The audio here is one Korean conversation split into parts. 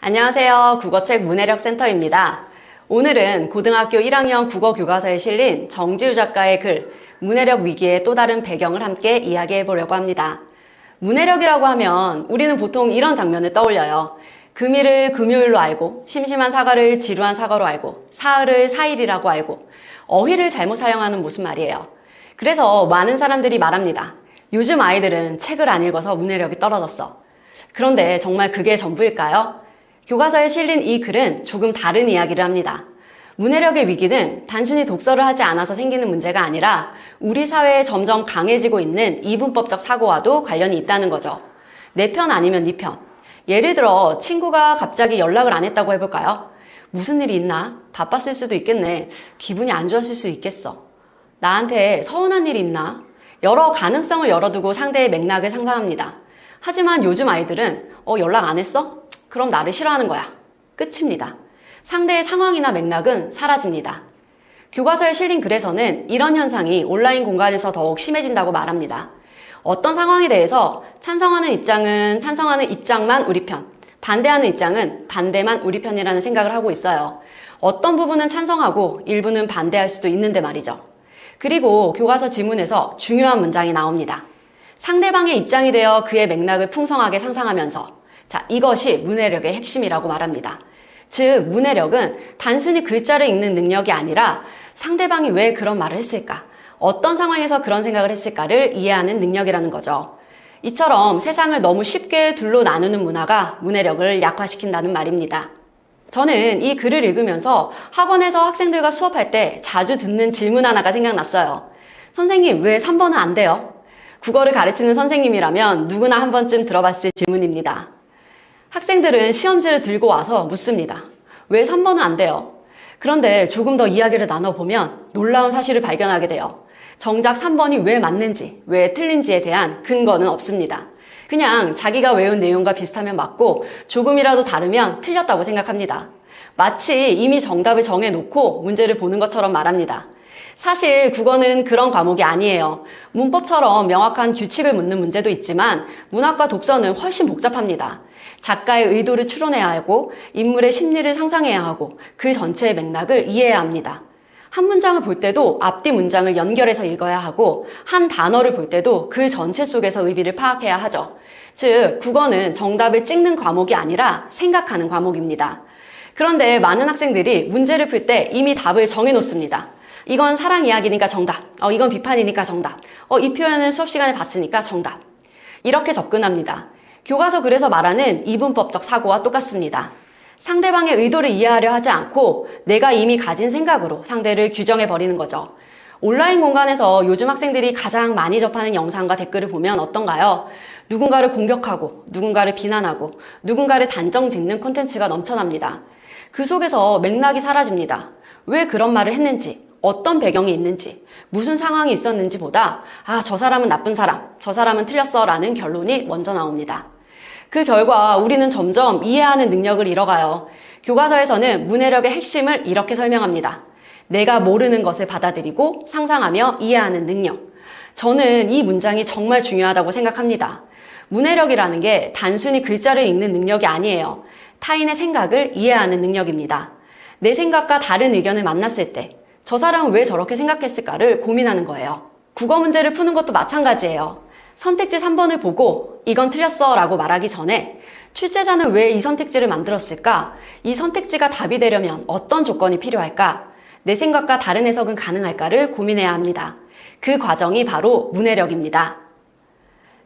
안녕하세요. 국어책 문해력 센터입니다. 오늘은 고등학교 1학년 국어 교과서에 실린 정지우 작가의 글 문해력 위기의 또 다른 배경을 함께 이야기해 보려고 합니다. 문해력이라고 하면 우리는 보통 이런 장면을 떠올려요. 금일을 금요일로 알고, 심심한 사과를 지루한 사과로 알고, 사흘을 사일이라고 알고, 어휘를 잘못 사용하는 모습 말이에요. 그래서 많은 사람들이 말합니다. 요즘 아이들은 책을 안 읽어서 문해력이 떨어졌어. 그런데 정말 그게 전부일까요? 교과서에 실린 이 글은 조금 다른 이야기를 합니다. 문해력의 위기는 단순히 독서를 하지 않아서 생기는 문제가 아니라 우리 사회에 점점 강해지고 있는 이분법적 사고와도 관련이 있다는 거죠. 내 편 아니면 네 편. 예를 들어 친구가 갑자기 연락을 안 했다고 해볼까요? 무슨 일이 있나? 바빴을 수도 있겠네. 기분이 안 좋았을 수 있겠어. 나한테 서운한 일이 있나? 여러 가능성을 열어두고 상대의 맥락을 상상합니다. 하지만 요즘 아이들은 연락 안 했어? 그럼 나를 싫어하는 거야. 끝입니다. 상대의 상황이나 맥락은 사라집니다. 교과서에 실린 글에서는 이런 현상이 온라인 공간에서 더욱 심해진다고 말합니다. 어떤 상황에 대해서 찬성하는 입장은 찬성하는 입장만 우리 편, 반대하는 입장은 반대만 우리 편이라는 생각을 하고 있어요. 어떤 부분은 찬성하고 일부는 반대할 수도 있는데 말이죠. 그리고 교과서 지문에서 중요한 문장이 나옵니다. 상대방의 입장이 되어 그의 맥락을 풍성하게 상상하면서 자, 이것이 문해력의 핵심이라고 말합니다. 즉, 문해력은 단순히 글자를 읽는 능력이 아니라 상대방이 왜 그런 말을 했을까? 어떤 상황에서 그런 생각을 했을까를 이해하는 능력이라는 거죠. 이처럼 세상을 너무 쉽게 둘로 나누는 문화가 문해력을 약화시킨다는 말입니다. 저는 이 글을 읽으면서 학원에서 학생들과 수업할 때 자주 듣는 질문 하나가 생각났어요. 선생님, 왜 3번은 안 돼요? 국어를 가르치는 선생님이라면 누구나 한 번쯤 들어봤을 질문입니다. 학생들은 시험지를 들고 와서 묻습니다. 왜 3번은 안 돼요? 그런데 조금 더 이야기를 나눠보면 놀라운 사실을 발견하게 돼요. 정작 3번이 왜 맞는지, 왜 틀린지에 대한 근거는 없습니다. 그냥 자기가 외운 내용과 비슷하면 맞고 조금이라도 다르면 틀렸다고 생각합니다. 마치 이미 정답을 정해놓고 문제를 보는 것처럼 말합니다. 사실 국어는 그런 과목이 아니에요. 문법처럼 명확한 규칙을 묻는 문제도 있지만 문학과 독서는 훨씬 복잡합니다. 작가의 의도를 추론해야 하고 인물의 심리를 상상해야 하고 그 전체의 맥락을 이해해야 합니다. 한 문장을 볼 때도 앞뒤 문장을 연결해서 읽어야 하고 한 단어를 볼 때도 그 전체 속에서 의미를 파악해야 하죠. 즉, 국어는 정답을 찍는 과목이 아니라 생각하는 과목입니다. 그런데 많은 학생들이 문제를 풀 때 이미 답을 정해놓습니다. 이건 사랑 이야기니까 정답, 이건 비판이니까 정답, 이 표현은 수업 시간에 봤으니까 정답. 이렇게 접근합니다. 교과서 글에서 말하는 이분법적 사고와 똑같습니다. 상대방의 의도를 이해하려 하지 않고 내가 이미 가진 생각으로 상대를 규정해버리는 거죠. 온라인 공간에서 요즘 학생들이 가장 많이 접하는 영상과 댓글을 보면 어떤가요? 누군가를 공격하고 누군가를 비난하고 누군가를 단정 짓는 콘텐츠가 넘쳐납니다. 그 속에서 맥락이 사라집니다. 왜 그런 말을 했는지, 어떤 배경이 있는지, 무슨 상황이 있었는지 보다 저 사람은 나쁜 사람, 저 사람은 틀렸어 라는 결론이 먼저 나옵니다. 그 결과 우리는 점점 이해하는 능력을 잃어가요. 교과서에서는 문해력의 핵심을 이렇게 설명합니다. 내가 모르는 것을 받아들이고 상상하며 이해하는 능력. 저는 이 문장이 정말 중요하다고 생각합니다. 문해력이라는 게 단순히 글자를 읽는 능력이 아니에요. 타인의 생각을 이해하는 능력입니다. 내 생각과 다른 의견을 만났을 때 저 사람은 왜 저렇게 생각했을까를 고민하는 거예요. 국어 문제를 푸는 것도 마찬가지예요. 선택지 3번을 보고 이건 틀렸어 라고 말하기 전에 출제자는 왜 이 선택지를 만들었을까? 이 선택지가 답이 되려면 어떤 조건이 필요할까? 내 생각과 다른 해석은 가능할까를 고민해야 합니다. 그 과정이 바로 문해력입니다.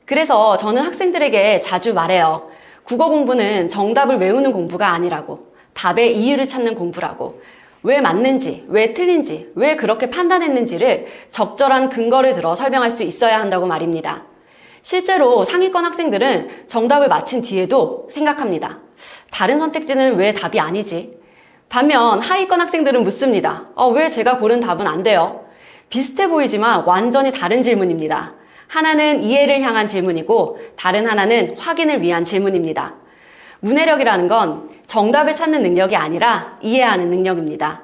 그래서 저는 학생들에게 자주 말해요. 국어 공부는 정답을 외우는 공부가 아니라고, 답의 이유를 찾는 공부라고, 왜 맞는지, 왜 틀린지, 왜 그렇게 판단했는지를 적절한 근거를 들어 설명할 수 있어야 한다고 말입니다. 실제로 상위권 학생들은 정답을 맞힌 뒤에도 생각합니다. 다른 선택지는 왜 답이 아니지? 반면 하위권 학생들은 묻습니다. 왜 제가 고른 답은 안 돼요? 비슷해 보이지만 완전히 다른 질문입니다. 하나는 이해를 향한 질문이고 다른 하나는 확인을 위한 질문입니다. 문해력이라는 건 정답을 찾는 능력이 아니라 이해하는 능력입니다.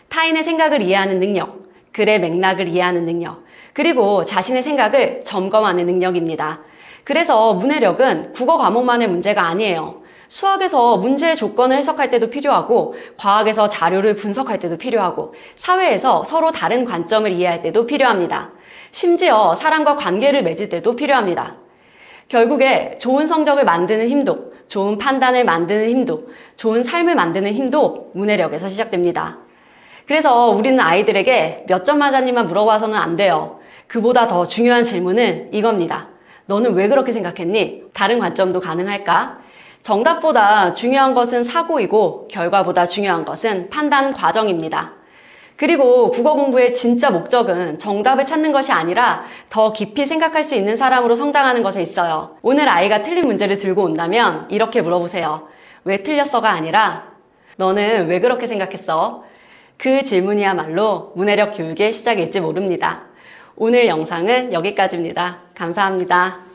타인의 생각을 이해하는 능력, 글의 맥락을 이해하는 능력, 그리고 자신의 생각을 점검하는 능력입니다. 그래서 문해력은 국어 과목만의 문제가 아니에요. 수학에서 문제의 조건을 해석할 때도 필요하고, 과학에서 자료를 분석할 때도 필요하고, 사회에서 서로 다른 관점을 이해할 때도 필요합니다. 심지어 사람과 관계를 맺을 때도 필요합니다. 결국에 좋은 성적을 만드는 힘도, 좋은 판단을 만드는 힘도, 좋은 삶을 만드는 힘도 문해력에서 시작됩니다. 그래서 우리는 아이들에게 몇 점 맞았니만 물어봐서는 안 돼요. 그보다 더 중요한 질문은 이겁니다. 너는 왜 그렇게 생각했니? 다른 관점도 가능할까? 정답보다 중요한 것은 사고이고 결과보다 중요한 것은 판단 과정입니다. 그리고 국어 공부의 진짜 목적은 정답을 찾는 것이 아니라 더 깊이 생각할 수 있는 사람으로 성장하는 것에 있어요. 오늘 아이가 틀린 문제를 들고 온다면 이렇게 물어보세요. 왜 틀렸어가 아니라 너는 왜 그렇게 생각했어? 그 질문이야말로 문해력 교육의 시작일지 모릅니다. 오늘 영상은 여기까지입니다. 감사합니다.